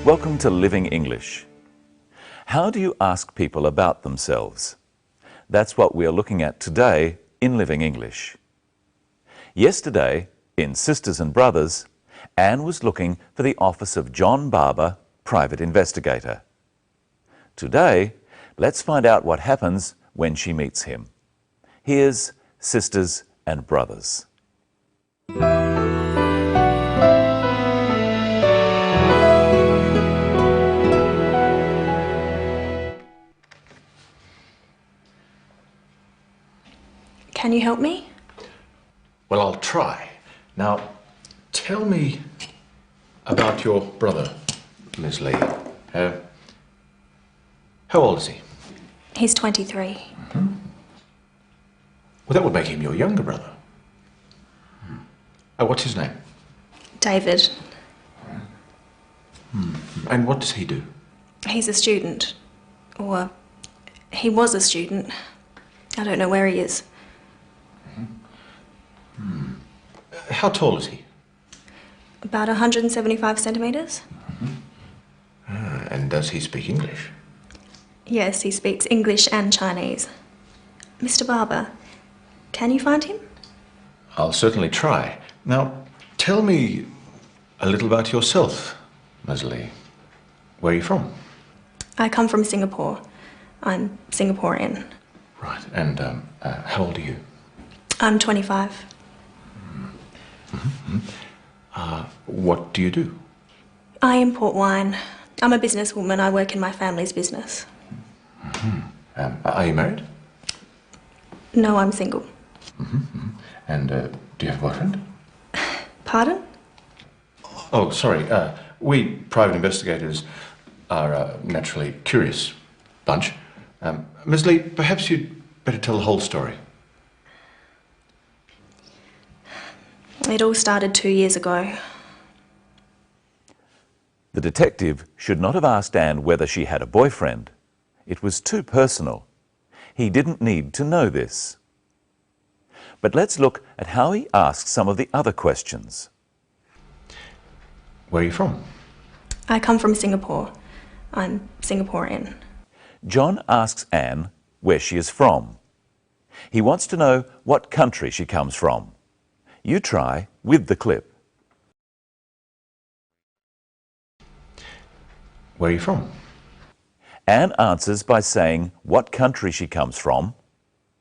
Welcome to Living English. How do you ask people about themselves? That's what we are looking at today in Living English. Yesterday, in Sisters and Brothers, Anne was looking for the office of John Barber, private investigator. Today, let's find out what happens when she meets him. Here's Sisters and Brothers. Can you help me? Well, I'll try. Now, tell me about your brother, Miss Lee. How old is he? He's 23. Well, that would make him your younger brother. What's his name? David. And what does he do? He's a student. Or he was a student. I don't know where he is. How tall is he? About 175 centimetres. And does he speak English? Yes, he speaks English and Chinese. Mr. Barber, can you find him? I'll certainly try. Now, tell me a little about yourself, Miss Lee. Where are you from? I come from Singapore. I'm Singaporean. Right. And how old are you? I'm 25. What do you do? I import wine. I'm a businesswoman. I work in my family's business. Are you married? No, I'm single. And do you have a boyfriend? Pardon? Oh, sorry. We private investigators are a naturally curious bunch. Ms. Lee, perhaps you'd better tell the whole story. It all started 2 years ago. The detective should not have asked Anne whether she had a boyfriend. It was too personal. He didn't need to know this. But let's look at how he asked some of the other questions. Where are you from? I come from Singapore. I'm Singaporean. John asks Anne where she is from. He wants to know what country she comes from. You try with the clip. Where are you from? Anne answers by saying what country she comes from,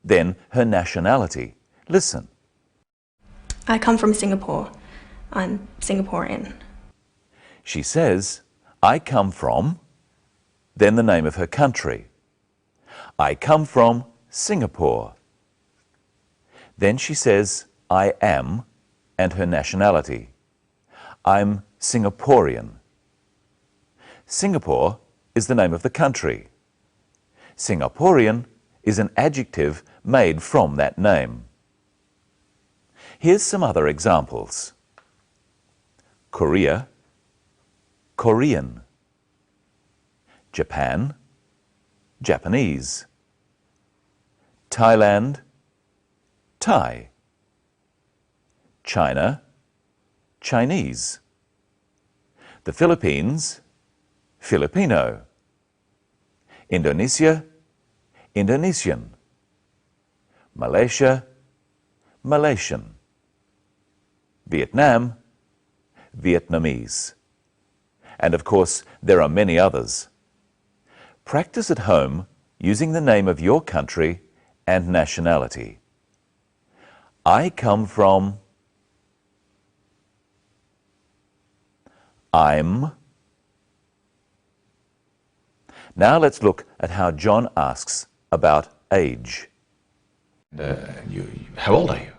then her nationality. Listen. I come from Singapore. I'm Singaporean. She says, I come from, then the name of her country. I come from Singapore. Then she says, I am, and her nationality. I'm Singaporean. Singapore is the name of the country. Singaporean is an adjective made from that name. Here's some other examples. Korea, Korean. Japan, Japanese. Thailand, Thai. China, Chinese. The Philippines, Filipino. Indonesia, Indonesian. Malaysia, Malaysian. Vietnam, Vietnamese. And of course, there are many others. Practice at home using the name of your country and nationality. I come from. I'm. Now let's look at how John asks about age. How old are you?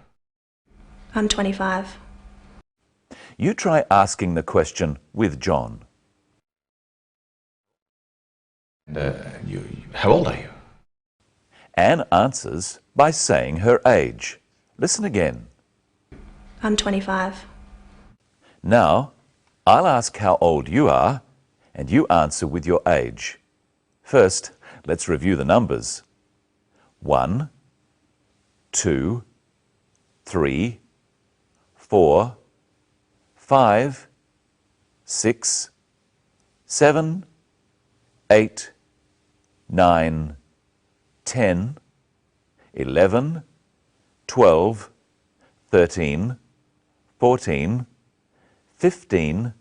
I'm 25. You try asking the question with John. How old are you? Anne answers by saying her age. Listen again. I'm 25. Now, I'll ask how old you are, and you answer with your age. First, let's review the numbers. 1, 2, 3, 4, 5, 6, 7, 8, 9, 10, 11, 12, 13, 14, 15,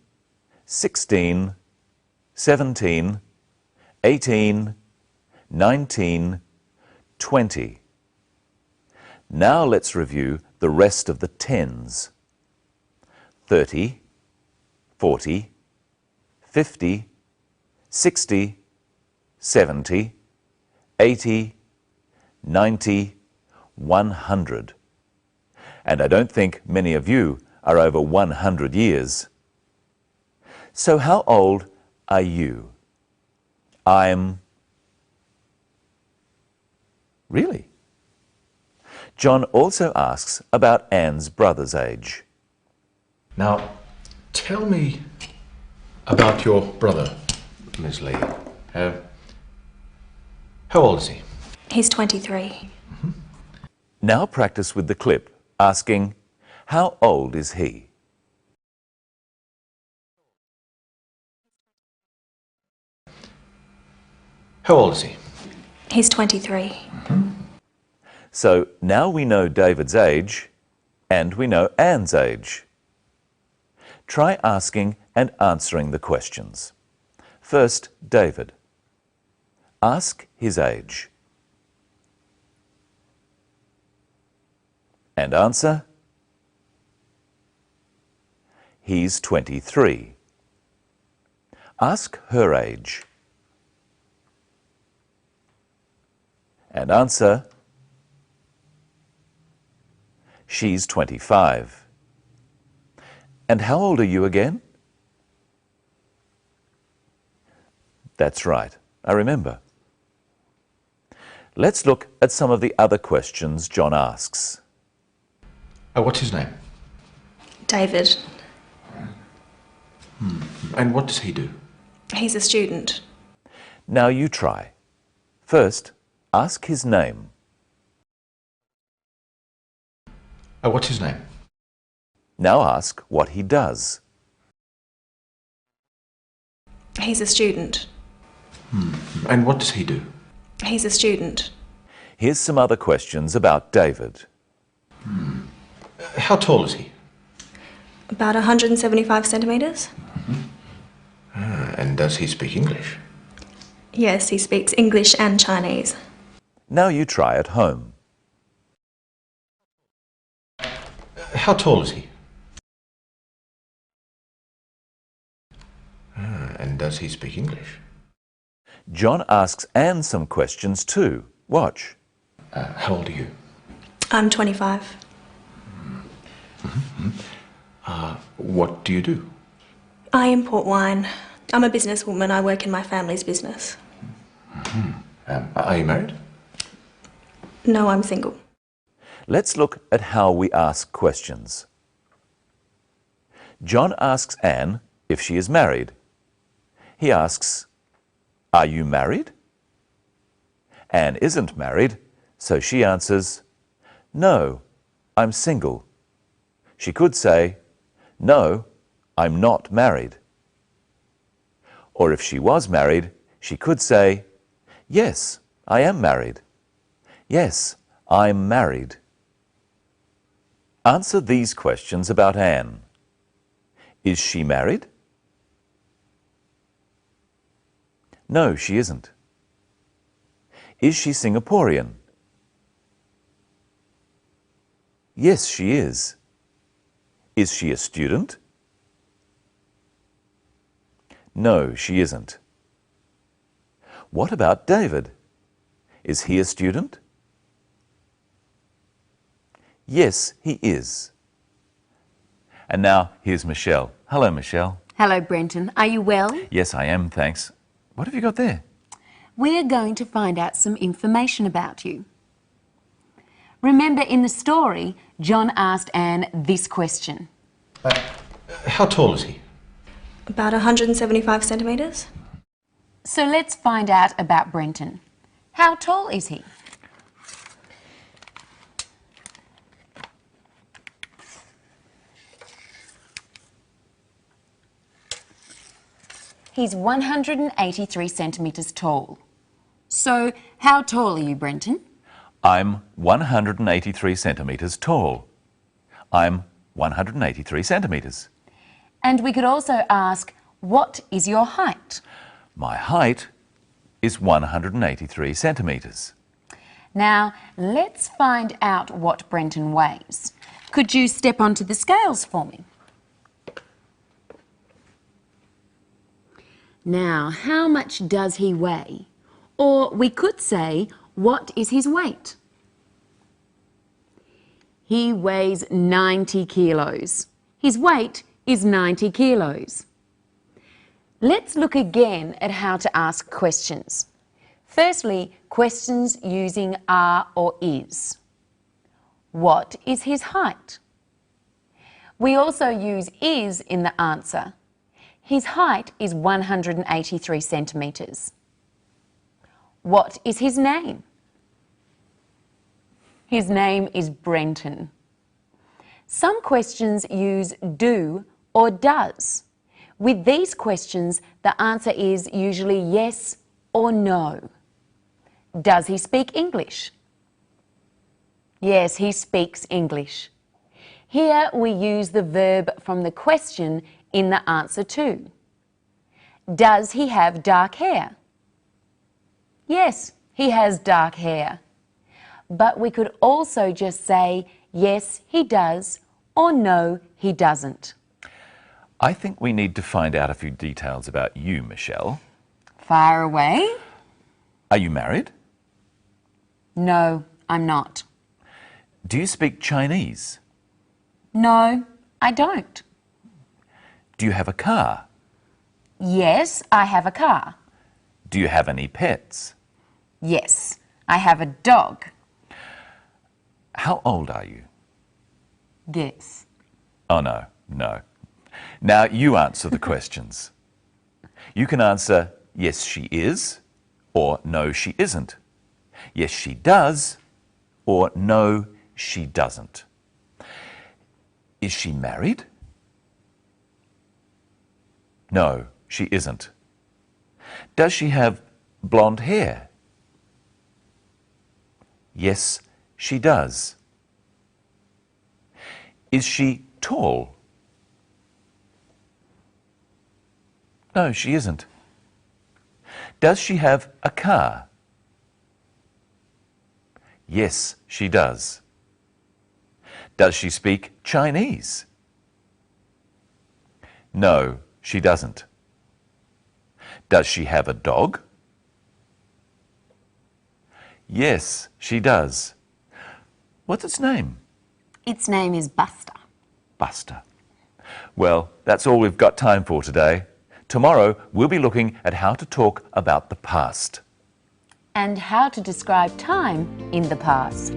16, 17, 18, 19, 20. Now let's review the rest of the tens. 30, 40, 50, 60, 70, 80, 90, 100. And I don't think many of you are over 100 years. So how old are you? I'm... Really? John also asks about Anne's brother's age. Now, tell me about your brother, Miss Lee. How old is he? He's 23. Now practice with the clip, asking, how old is he? How old is he? He's 23. So now we know David's age and we know Anne's age. Try asking and answering the questions. First, David. Ask his age. And answer. He's 23. Ask her age. And answer. She's 25. And how old are you again? That's right, I remember. Let's look at some of the other questions John asks. What's his name? David. And what does he do? He's a student. Now you try. First, ask his name. What's his name? Now ask what he does. He's a student. And what does he do? He's a student. Here's some other questions about David. How tall is he? About 175 centimetres. And does he speak English? Yes, he speaks English and Chinese. Now you try at home. How tall is he? And does he speak English? John asks Anne some questions too. Watch. How old are you? I'm 25. What do you do? I import wine. I'm a businesswoman. I work in my family's business. Are you married? No, I'm single. Let's look at how we ask questions. John asks Anne if she is married. He asks, are you married? Anne isn't married, so she answers, no, I'm single. She could say, no, I'm not married. Or if she was married, she could say, yes, I am married. Yes, I'm married. Answer these questions about Anne. Is she married? No, she isn't. Is she Singaporean? Yes, she is. Is she a student? No, she isn't. What about David? Is he a student? Yes, he is. And now here's Michelle. Hello, Michelle. Hello, Brenton. Are you well? Yes, I am, thanks. What have you got there? We're going to find out some information about you. Remember, in the story, John asked Anne this question. How tall is he? About 175 centimetres. So let's find out about Brenton. How tall is he? He's 183 centimetres tall. So, how tall are you, Brenton? I'm 183 centimetres tall. I'm 183 centimetres. And we could also ask, what is your height? My height is 183 centimetres. Now, let's find out what Brenton weighs. Could you step onto the scales for me? Now, how much does he weigh? Or we could say, what is his weight? He weighs 90 kilos. His weight is 90 kilos. Let's look again at how to ask questions. Firstly, questions using are or is. What is his height? We also use is in the answer. His height is 183 centimetres. What is his name? His name is Brenton. Some questions use do or does. With these questions, the answer is usually yes or no. Does he speak English? Yes, he speaks English. Here we use the verb from the question in the answer too. Does he have dark hair? Yes, he has dark hair. But we could also just say, yes, he does, or no, he doesn't. I think we need to find out a few details about you, Michelle. Fire away. Are you married? No, I'm not. Do you speak Chinese? No, I don't. Do you have a car? Yes, I have a car. Do you have any pets? Yes, I have a dog. How old are you? Guess. Oh, no, no. Now you answer the questions. You can answer, yes, she is, or no, she isn't. Yes, she does, or no, she doesn't. Is she married? No, she isn't. Does she have blonde hair? Yes, she does. Is she tall? No, she isn't. Does she have a car? Yes, she does. Does she speak Chinese? No, she doesn't. Does she have a dog? Yes, she does. What's its name? Its name is Buster. Buster. Well, that's all we've got time for today. Tomorrow, we'll be looking at how to talk about the past. And how to describe time in the past.